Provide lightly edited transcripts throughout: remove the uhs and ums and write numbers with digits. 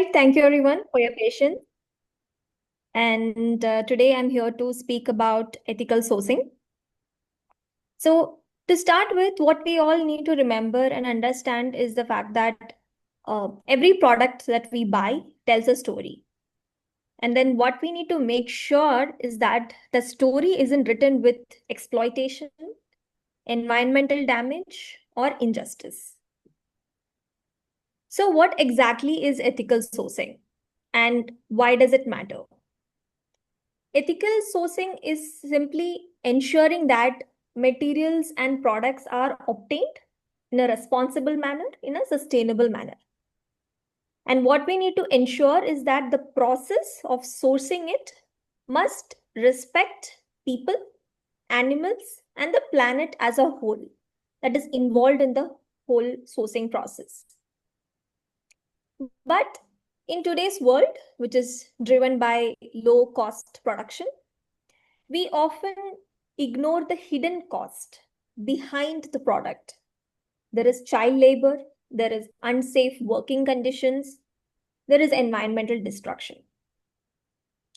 right, thank you everyone for your patience. And today I'm here to speak about ethical sourcing. So, to start with, what we all need to remember and understand is the fact that every product that we buy tells a story. And then what we need to make sure is that the story isn't written with exploitation, environmental damage, or injustice. So, what exactly is ethical sourcing and why does it matter? Ethical sourcing is simply ensuring that materials and products are obtained in a responsible manner, in a sustainable manner. And what we need to ensure is that the process of sourcing it must respect people, animals, and the planet as a whole that is involved in the whole sourcing process. But in today's world, which is driven by low cost production, we often ignore the hidden cost behind the product. There is child labor, there is unsafe working conditions, there is environmental destruction.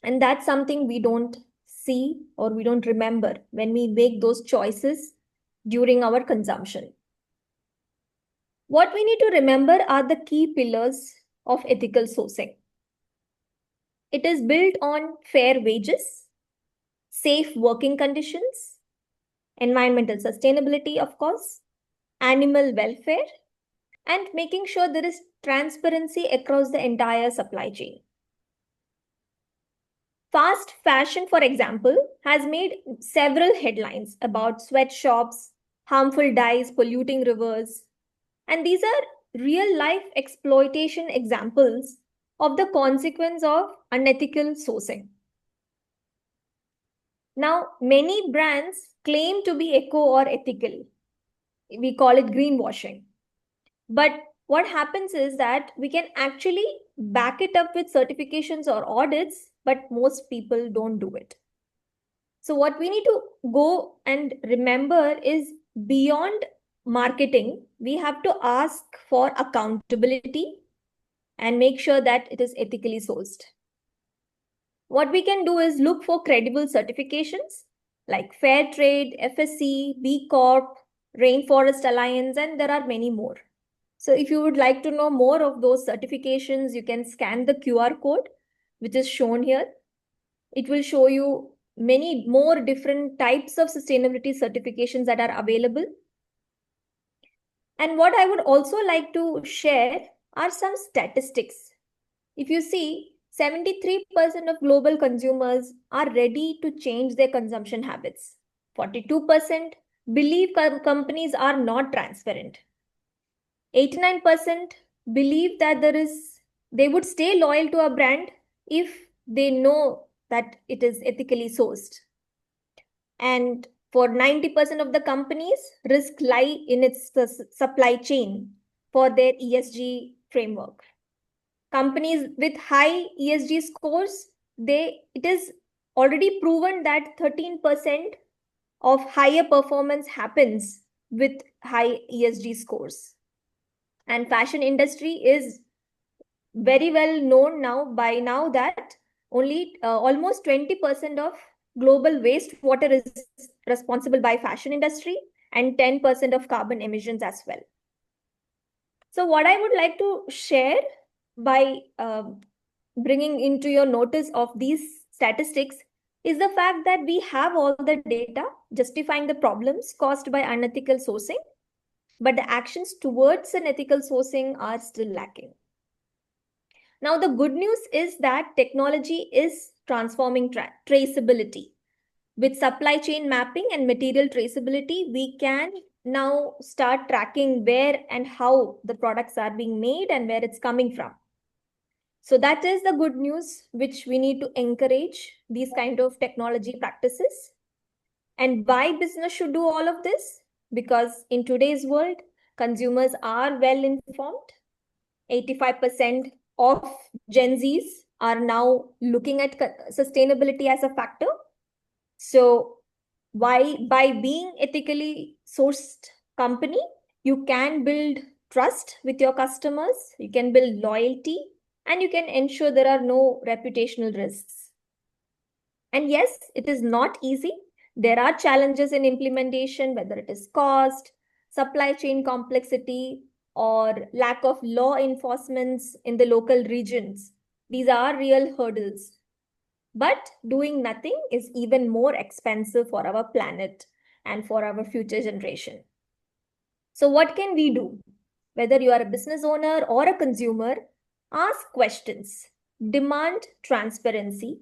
And that's something we don't see or we don't remember when we make those choices during our consumption. What we need to remember are the key pillars of ethical sourcing. It is built on fair wages, safe working conditions, environmental sustainability, of course, animal welfare, and making sure there is transparency across the entire supply chain. Fast fashion, for example, has made several headlines about sweatshops, harmful dyes polluting rivers, and these are real life exploitation examples of the consequence of unethical sourcing. Now, many brands claim to be eco or ethical. We call it greenwashing. But what happens is that we can actually back it up with certifications or audits, but most people don't do it. So, what we need to go and remember is beyond marketing, we have to ask for accountability and make sure that it is ethically sourced. What we can do is look for credible certifications like Fair Trade, FSC, B Corp, Rainforest Alliance, and there are many more. So if you would like to know more of those certifications, you can scan the QR code, which is shown here. It will show you many more different types of sustainability certifications that are available. And what I would also like to share are some statistics. If you see, 73% of global consumers are ready to change their consumption habits. 42% believe companies are not transparent. 89% believe that they would stay loyal to a brand if they know that it is ethically sourced. And for 90% of the companies, risk lie in its supply chain for their ESG framework. Companies with high ESG scores, it is already proven that 13% of higher performance happens with high ESG scores. And fashion industry is very well known now that only almost 20% of global wastewater is responsible by fashion industry and 10% of carbon emissions as well. So what I would like to share by bringing into your notice of these statistics is the fact that we have all the data justifying the problems caused by unethical sourcing, but the actions towards an ethical sourcing are still lacking. Now, the good news is that technology is transforming traceability. With supply chain mapping and material traceability, we can now start tracking where and how the products are being made and where it's coming from. So that is the good news, which we need to encourage these kind of technology practices. And why business should do all of this? Because in today's world, consumers are well informed. 85% of Gen Zs are now looking at sustainability as a factor. So by being ethically sourced company, you can build trust with your customers, you can build loyalty, and you can ensure there are no reputational risks. And yes, it is not easy. There are challenges in implementation, whether it is cost, supply chain complexity, or lack of law enforcements in the local regions. These are real hurdles. But doing nothing is even more expensive for our planet and for our future generation. So, what can we do? Whether you are a business owner or a consumer, ask questions, demand transparency,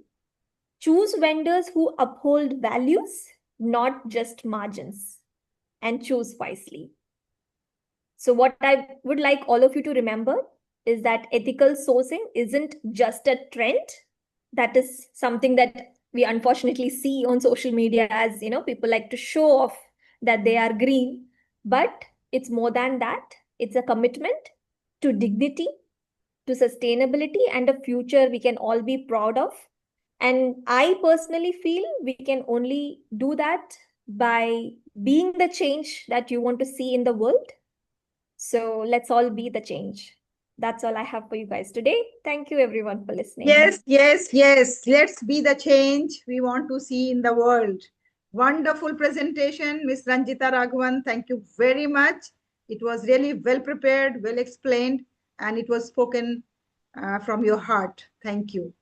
choose vendors who uphold values, not just margins, and choose wisely. So, what I would like all of you to remember is that ethical sourcing isn't just a trend. That is something that we unfortunately see on social media, as people like to show off that they are green, but it's more than that. It's a commitment to dignity, to sustainability, and a future we can all be proud of. And I personally feel we can only do that by being the change that you want to see in the world. So let's all be the change. That's all I have for you guys today. Thank you everyone for listening. Yes, yes, yes. Let's be the change we want to see in the world. Wonderful presentation, Miss Ranjita Raghavan. Thank you very much. It was really well prepared, well explained, and it was spoken from your heart. Thank you.